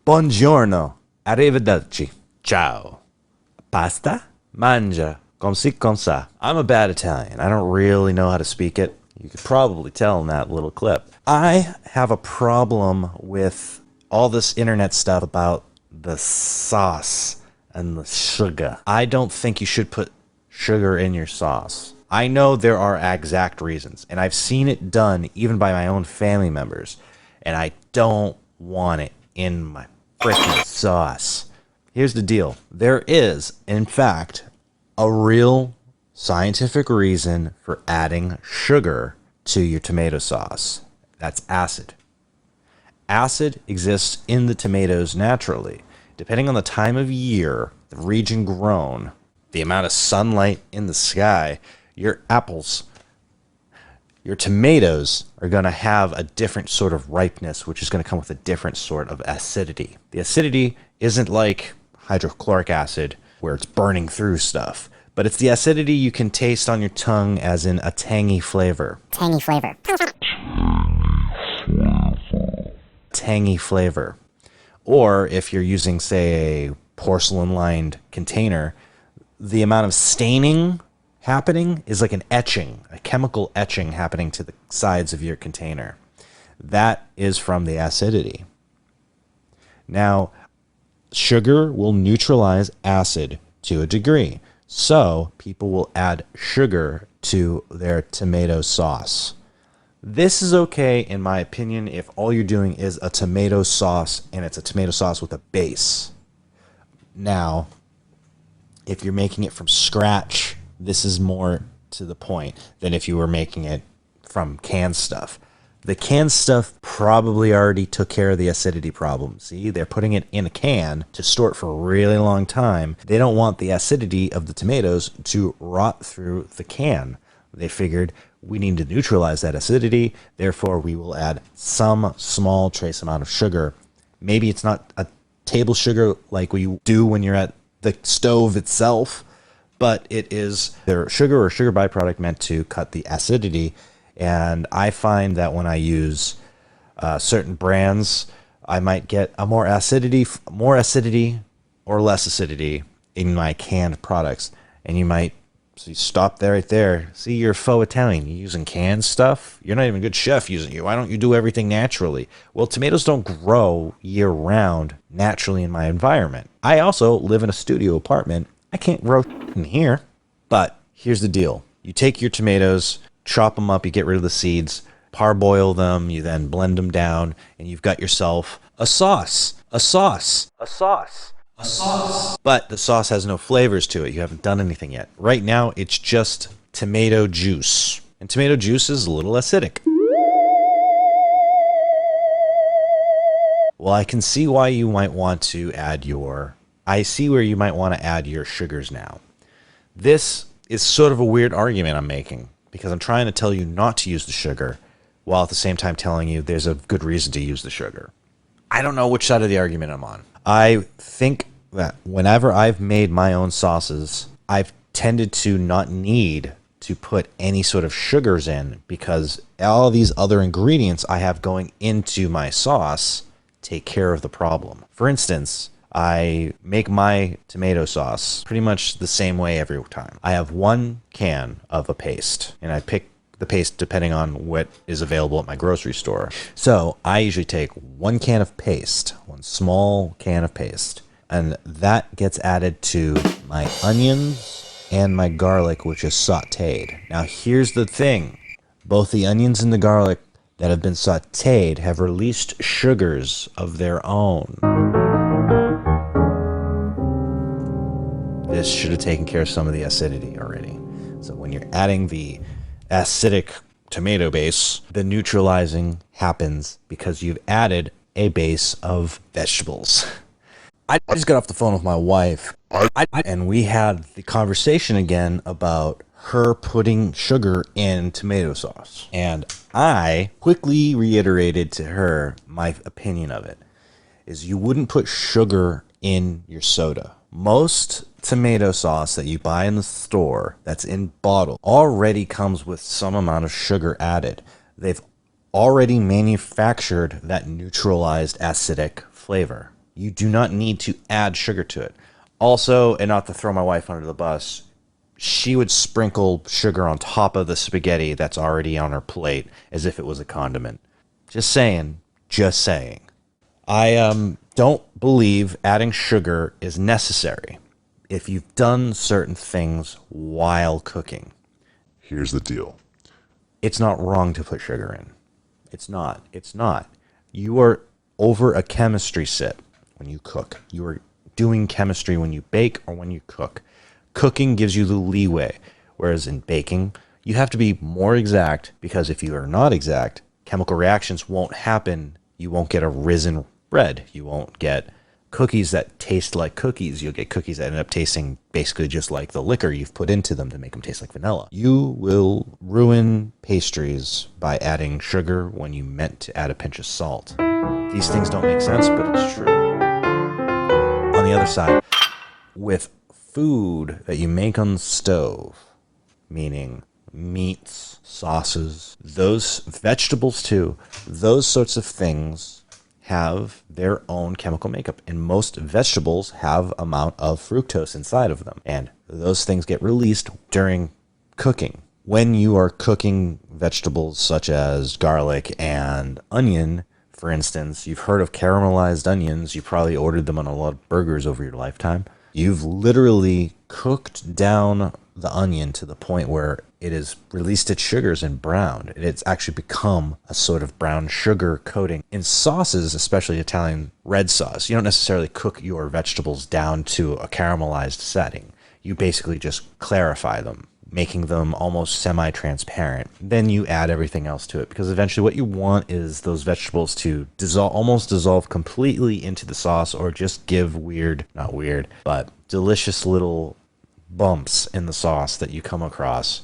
Buongiorno. Arrivederci. Ciao. Pasta? Mangia. Comme ci, comme ça. I'm a bad Italian. I don't really know how to speak it. You could probably tell in that little clip. I have a problem with all this internet stuff about the sauce and the sugar. I don't think you should put sugar in your sauce. I know there are exact reasons, and I've seen it done even by my own family members, and I don't want it in my freaking sauce. Here's the deal. There is, in fact, a real scientific reason for adding sugar to your tomato sauce. That's acid. Acid exists in the tomatoes naturally. Depending on the time of year, the region grown, the amount of sunlight in the sky, your apples, your tomatoes are going to have a different sort of ripeness, which is going to come with a different sort of acidity. The acidity isn't like hydrochloric acid where it's burning through stuff, but it's the acidity you can taste on your tongue as in a tangy flavor. Tangy flavor. Tangy flavor. Or if you're using, say, a porcelain-lined container, the amount of staining happening is like an etching, a chemical etching happening to the sides of your container. That is from the acidity. Now, sugar will neutralize acid to a degree. So people will add sugar to their tomato sauce. This is okay, in my opinion, if all you're doing is a tomato sauce and it's a tomato sauce with a base. Now, if you're making it from scratch, this is more to the point than if you were making it from canned stuff. The canned stuff probably already took care of the acidity problem. See, they're putting it in a can to store it for a really long time. They don't want the acidity of the tomatoes to rot through the can. They figured we need to neutralize that acidity, therefore we will add some small trace amount of sugar. Maybe it's not a table sugar like we do when you're at the stove itself, but it is their sugar or sugar byproduct meant to cut the acidity. And I find that when I use certain brands, I might get a more acidity or less acidity in my canned products. And you might stop there right there. See, you're faux Italian. You're using canned stuff. You're not even a good chef using it. Why don't you do everything naturally? Well, tomatoes don't grow year round naturally in my environment. I also live in a studio apartment. I can't grow in here. But here's the deal. You take your tomatoes, chop them up, you get rid of the seeds, parboil them, you then blend them down, and you've got yourself a sauce. A sauce. A sauce. A sauce. But the sauce has no flavors to it. You haven't done anything yet. Right now, it's just tomato juice. And tomato juice is a little acidic. Well, I can see why you might want to add I see where you might want to add your sugars now. This is sort of a weird argument I'm making, because I'm trying to tell you not to use the sugar, while at the same time telling you there's a good reason to use the sugar. I don't know which side of the argument I'm on. I think that whenever I've made my own sauces, I've tended to not need to put any sort of sugars in, because all these other ingredients I have going into my sauce take care of the problem. For instance, I make my tomato sauce pretty much the same way every time. I have one can of a paste, and I pick the paste depending on what is available at my grocery store. So I usually take one can of paste, one small can of paste, and that gets added to my onions and my garlic, which is sauteed. Now here's the thing. Both the onions and the garlic that have been sauteed have released sugars of their own. This should have taken care of some of the acidity already. So when you're adding the acidic tomato base, the neutralizing happens because you've added a base of vegetables. I just got off the phone with my wife, and we had the conversation again about her putting sugar in tomato sauce. And I quickly reiterated to her my opinion of it, is you wouldn't put sugar in your soda. Most tomato sauce that you buy in the store that's in bottle already comes with some amount of sugar added. They've already manufactured that neutralized acidic flavor. You do not need to add sugar to it. Also, and not to throw my wife under the bus, she would sprinkle sugar on top of the spaghetti that's already on her plate as if it was a condiment. Just saying. Just saying. I don't believe adding sugar is necessary if you've done certain things while cooking. Here's the deal. It's not wrong to put sugar in. It's not. It's not. You are over a chemistry set when you cook. You are doing chemistry when you bake or when you cook. Cooking gives you the leeway, whereas in baking, you have to be more exact, because if you are not exact, chemical reactions won't happen. You won't get a risen bread. You won't get cookies that taste like cookies. You'll get cookies that end up tasting basically just like the liquor you've put into them to make them taste like vanilla. You will ruin pastries by adding sugar when you meant to add a pinch of salt. These things don't make sense, but it's true. On the other side, with food that you make on the stove, meaning meats, sauces, those vegetables too, those sorts of things have their own chemical makeup, and most vegetables have amount of fructose inside of them, and those things get released during cooking. When you are cooking vegetables such as garlic and onion, for instance, you've heard of caramelized onions. You probably ordered them on a lot of burgers over your lifetime. You've literally cooked down the onion to the point where it has released its sugars and browned. It's actually become a sort of brown sugar coating. In sauces, especially Italian red sauce, you don't necessarily cook your vegetables down to a caramelized setting. You basically just clarify them, making them almost semi-transparent. Then you add everything else to it, because eventually what you want is those vegetables to almost dissolve completely into the sauce, or just give not weird, but delicious little bumps in the sauce that you come across.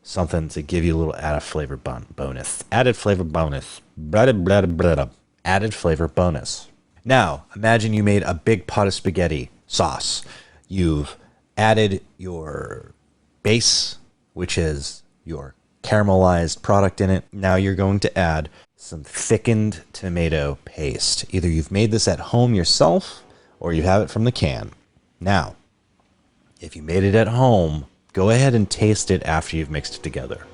Something to give you a little added flavor bonus. Added flavor bonus. Added flavor bonus. Now, imagine you made a big pot of spaghetti sauce. You've added your base, which is your caramelized product in it. Now you're going to add some thickened tomato paste. Either you've made this at home yourself or you have it from the can. Now, if you made it at home, go ahead and taste it after you've mixed it together.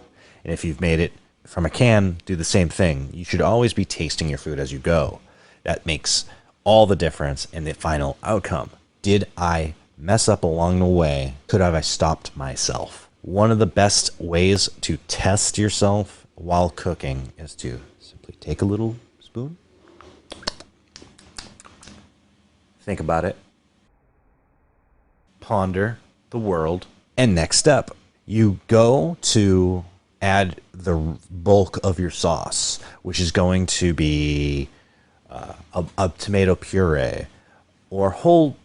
And if you've made it from a can, do the same thing. You should always be tasting your food as you go. That makes all the difference in the final outcome. Did I mess up along the way? Could have I stopped myself? One of the best ways to test yourself while cooking is to simply take a little spoon, think about it, ponder the world, and next step, you go to add the bulk of your sauce, which is going to be a tomato puree or whole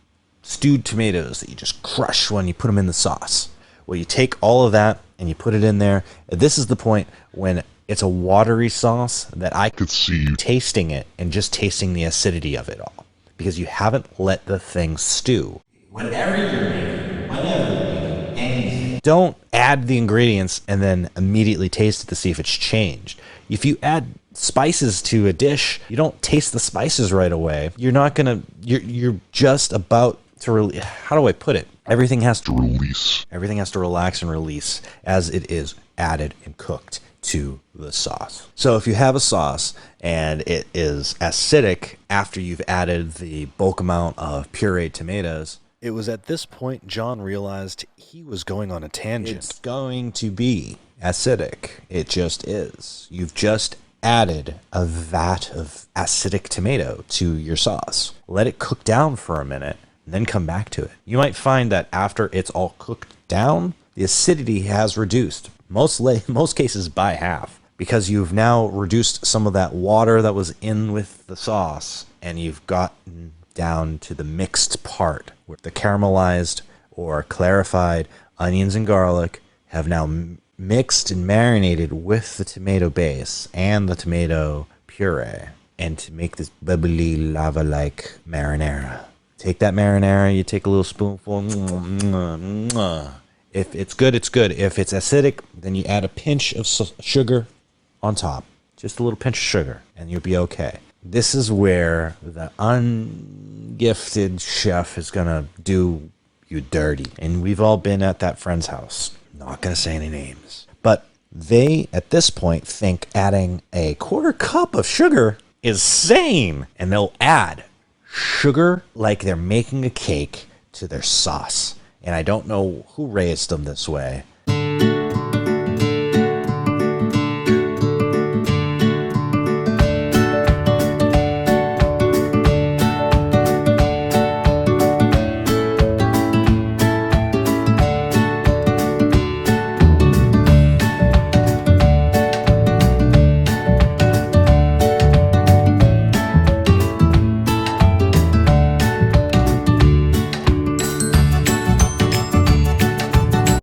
stewed tomatoes that you just crush when you put them in the sauce. Well, you take all of that and you put it in there. This is the point when it's a watery sauce that I could see you tasting it and just tasting the acidity of it all, because you haven't let the thing stew. Whenever you're making anything, don't add the ingredients and then immediately taste it to see if it's changed. If you add spices to a dish, you don't taste the spices right away. You're just about to how do I put it? Everything has to release. Everything has to relax and release as it is added and cooked to the sauce. So if you have a sauce and it is acidic after you've added the bulk amount of pureed tomatoes, it was at this point John realized he was going on a tangent. It's going to be acidic. It just is. You've just added a vat of acidic tomato to your sauce. Let it cook down for a minute, and then come back to it. You might find that after it's all cooked down, the acidity has reduced, most cases by half, because you've now reduced some of that water that was in with the sauce, and you've gotten down to the mixed part, where the caramelized or clarified onions and garlic have now mixed and marinated with the tomato base and the tomato puree, and to make this bubbly lava-like marinara. Take that marinara, you take a little spoonful. If it's good, it's good. If it's acidic, then you add a pinch of sugar on top. Just a little pinch of sugar, and you'll be okay. This is where the ungay gifted chef is going to do you dirty. And we've all been at that friend's house. Not going to say any names. But they, at this point, think adding a quarter cup of sugar is sane. And they'll add sugar like they're making a cake to their sauce. And I don't know who raised them this way,